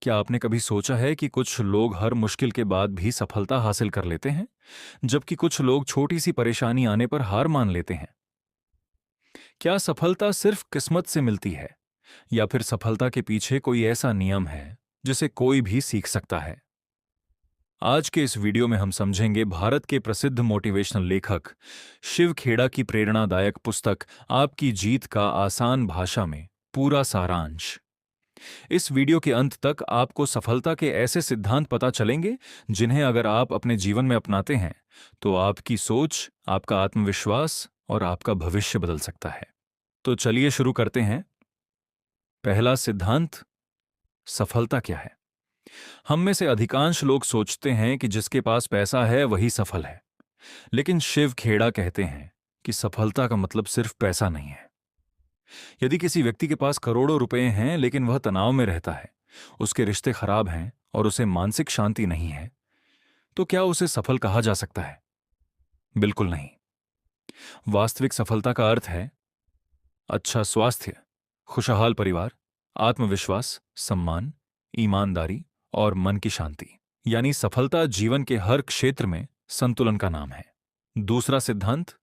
क्या आपने कभी सोचा है कि कुछ लोग हर मुश्किल के बाद भी सफलता हासिल कर लेते हैं, जबकि कुछ लोग छोटी सी परेशानी आने पर हार मान लेते हैं? क्या सफलता सिर्फ किस्मत से मिलती है, या फिर सफलता के पीछे कोई ऐसा नियम है जिसे कोई भी सीख सकता है? आज के इस वीडियो में हम समझेंगे भारत के प्रसिद्ध मोटिवेशनल लेखक शिव खेड़ा की प्रेरणादायक पुस्तक आपकी जीत का आसान भाषा में पूरा सारांश। इस वीडियो के अंत तक आपको सफलता के ऐसे सिद्धांत पता चलेंगे जिन्हें अगर आप अपने जीवन में अपनाते हैं तो आपकी सोच, आपका आत्मविश्वास और आपका भविष्य बदल सकता है। तो चलिए शुरू करते हैं। पहला सिद्धांत, सफलता क्या है? हम में से अधिकांश लोग सोचते हैं कि जिसके पास पैसा है वही सफल है, लेकिन शिव खेड़ा कहते हैं कि सफलता का मतलब सिर्फ पैसा नहीं है। यदि किसी व्यक्ति के पास करोड़ों रुपए हैं लेकिन वह तनाव में रहता है, उसके रिश्ते खराब हैं और उसे मानसिक शांति नहीं है, तो क्या उसे सफल कहा जा सकता है? बिल्कुल नहीं। वास्तविक सफलता का अर्थ है अच्छा स्वास्थ्य, खुशहाल परिवार, आत्मविश्वास, सम्मान, ईमानदारी और मन की शांति। यानी सफलता जीवन के हर क्षेत्र में संतुलन का नाम है। दूसरा सिद्धांत,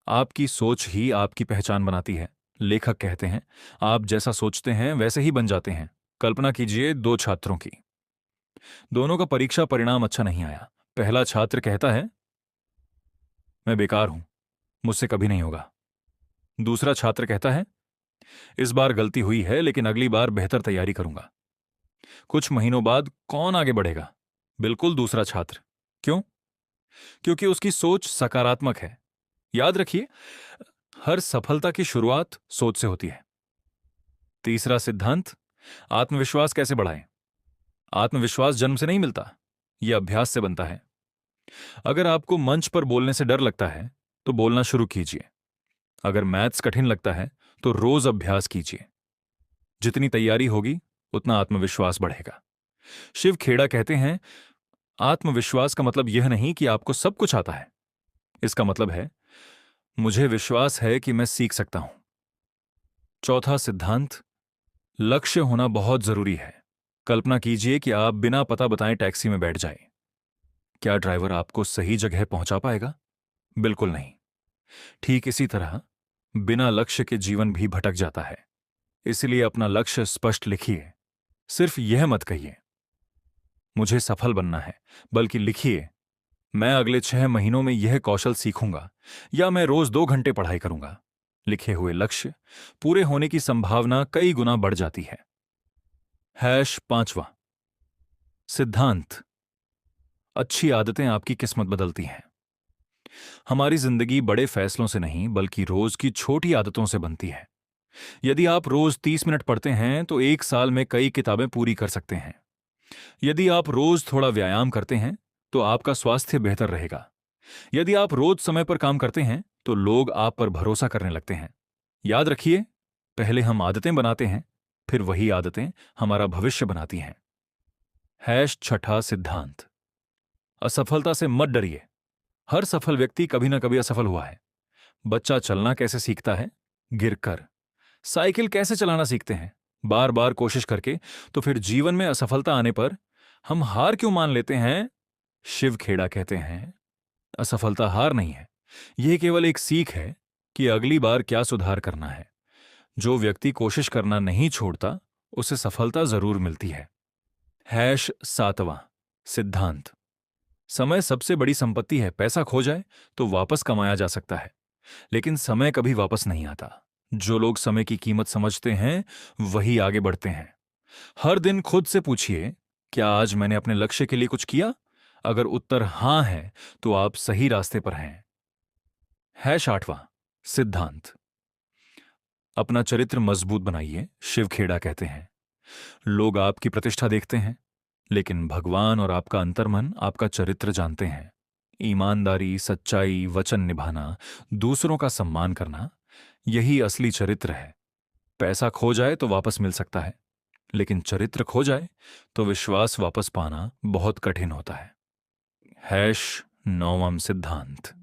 आपकी सोच ही आपकी पहचान बनाती है। लेखक कहते हैं, आप जैसा सोचते हैं वैसे ही बन जाते हैं। कल्पना कीजिए दो छात्रों की। दोनों का परीक्षा परिणाम अच्छा नहीं आया। पहला छात्र कहता है, मैं बेकार हूं, मुझसे कभी नहीं होगा। दूसरा छात्र कहता है, इस बार गलती हुई है लेकिन अगली बार बेहतर तैयारी करूंगा। कुछ महीनों बाद कौन आगे बढ़ेगा? बिल्कुल दूसरा छात्र। क्यों? क्योंकि उसकी सोच सकारात्मक है। याद रखिए, हर सफलता की शुरुआत सोच से होती है। तीसरा सिद्धांत, आत्मविश्वास कैसे बढ़ाएं? आत्मविश्वास जन्म से नहीं मिलता, यह अभ्यास से बनता है। अगर आपको मंच पर बोलने से डर लगता है तो बोलना शुरू कीजिए। अगर मैथ्स कठिन लगता है तो रोज अभ्यास कीजिए। जितनी तैयारी होगी उतना आत्मविश्वास बढ़ेगा। शिव खेड़ा कहते हैं, आत्मविश्वास का मतलब यह नहीं कि आपको सब कुछ आता है। इसका मतलब है, मुझे विश्वास है कि मैं सीख सकता हूं। चौथा सिद्धांत, लक्ष्य होना बहुत जरूरी है। कल्पना कीजिए कि आप बिना पता बताए टैक्सी में बैठ जाएं। क्या ड्राइवर आपको सही जगह पहुंचा पाएगा? बिल्कुल नहीं। ठीक इसी तरह बिना लक्ष्य के जीवन भी भटक जाता है। इसलिए अपना लक्ष्य स्पष्ट लिखिए। सिर्फ यह मत कहिए, मुझे सफल बनना है, बल्कि लिखिए, मैं अगले 6 महीनों में यह कौशल सीखूंगा, या मैं रोज 2 घंटे पढ़ाई करूंगा। लिखे हुए लक्ष्य पूरे होने की संभावना कई गुना बढ़ जाती है। पांचवा सिद्धांत, अच्छी आदतें आपकी किस्मत बदलती हैं। हमारी जिंदगी बड़े फैसलों से नहीं बल्कि रोज की छोटी आदतों से बनती है। यदि आप रोज 30 मिनट पढ़ते हैं तो 1 साल में कई किताबें पूरी कर सकते हैं। यदि आप रोज थोड़ा व्यायाम करते हैं तो आपका स्वास्थ्य बेहतर रहेगा। यदि आप रोज समय पर काम करते हैं तो लोग आप पर भरोसा करने लगते हैं। याद रखिए, पहले हम आदतें बनाते हैं, फिर वही आदतें हमारा भविष्य बनाती हैं। छठा सिद्धांत, असफलता से मत डरिए। हर सफल व्यक्ति कभी ना कभी असफल हुआ है। बच्चा चलना कैसे सीखता है? गिरकर। साइकिल कैसे चलाना सीखते हैं? बार बार कोशिश करके। तो फिर जीवन में असफलता आने पर हम हार क्यों मान लेते हैं? शिव खेड़ा कहते हैं, असफलता हार नहीं है, यह केवल एक सीख है कि अगली बार क्या सुधार करना है। जो व्यक्ति कोशिश करना नहीं छोड़ता उसे सफलता जरूर मिलती है। सातवां सिद्धांत, समय सबसे बड़ी संपत्ति है। पैसा खो जाए तो वापस कमाया जा सकता है, लेकिन समय कभी वापस नहीं आता। जो लोग समय की कीमत समझते हैं वही आगे बढ़ते हैं। हर दिन खुद से पूछिए, क्या आज मैंने अपने लक्ष्य के लिए कुछ किया? अगर उत्तर हां है तो आप सही रास्ते पर हैं। आठवां सिद्धांत, अपना चरित्र मजबूत बनाइए। शिव खेड़ा कहते हैं, लोग आपकी प्रतिष्ठा देखते हैं, लेकिन भगवान और आपका अंतर्मन आपका चरित्र जानते हैं। ईमानदारी, सच्चाई, वचन निभाना, दूसरों का सम्मान करना, यही असली चरित्र है। पैसा खो जाए तो वापस मिल सकता है, लेकिन चरित्र खो जाए तो विश्वास वापस पाना बहुत कठिन होता है। नौवां सिद्धांत,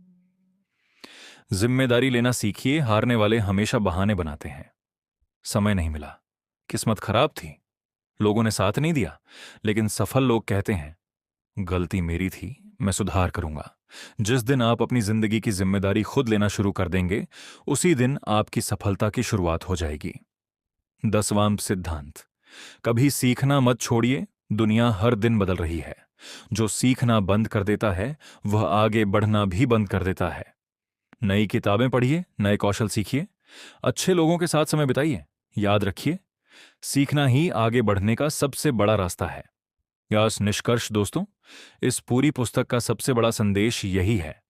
जिम्मेदारी लेना सीखिए। हारने वाले हमेशा बहाने बनाते हैं। समय नहीं मिला, किस्मत खराब थी, लोगों ने साथ नहीं दिया, लेकिन सफल लोग कहते हैं, गलती मेरी थी, मैं सुधार करूंगा। जिस दिन आप अपनी जिंदगी की जिम्मेदारी खुद लेना शुरू कर देंगे, उसी दिन आपकी सफलता की शुरुआत हो जाएगी। 10वां सिद्धांत, कभी सीखना मत छोड़िए, दुनिया हर दिन बदल रही है। जो सीखना बंद कर देता है, वह आगे बढ़ना भी बंद कर देता है। नई किताबें पढ़िए, नए कौशल सीखिए, अच्छे लोगों के साथ समय बिताइए। याद रखिए, सीखना ही आगे बढ़ने का सबसे बड़ा रास्ता है। यास निष्कर्ष दोस्तों, इस पूरी पुस्तक का सबसे बड़ा संदेश यही है,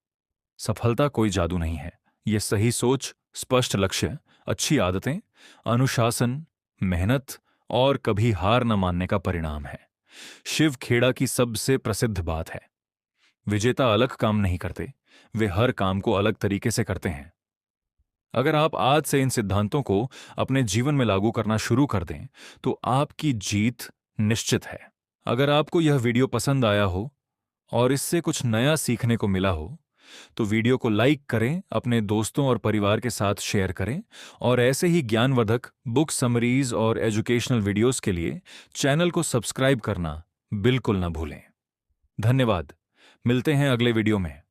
सफलता कोई जादू नहीं है। यह सही सोच, स्पष्ट लक्ष्य, अच्छी आदतें, अनुशासन, मेहनत और कभी हार न मानने का परिणाम है। शिव खेड़ा की सबसे प्रसिद्ध बात है, विजेता अलग काम नहीं करते, वे हर काम को अलग तरीके से करते हैं। अगर आप आज से इन सिद्धांतों को अपने जीवन में लागू करना शुरू कर दें, तो आपकी जीत निश्चित है। अगर आपको यह वीडियो पसंद आया हो और इससे कुछ नया सीखने को मिला हो, तो वीडियो को लाइक करें, अपने दोस्तों और परिवार के साथ शेयर करें और ऐसे ही ज्ञानवर्धक बुक समरीज और एजुकेशनल वीडियोस के लिए चैनल को सब्सक्राइब करना बिल्कुल न भूलें। धन्यवाद। मिलते हैं अगले वीडियो में।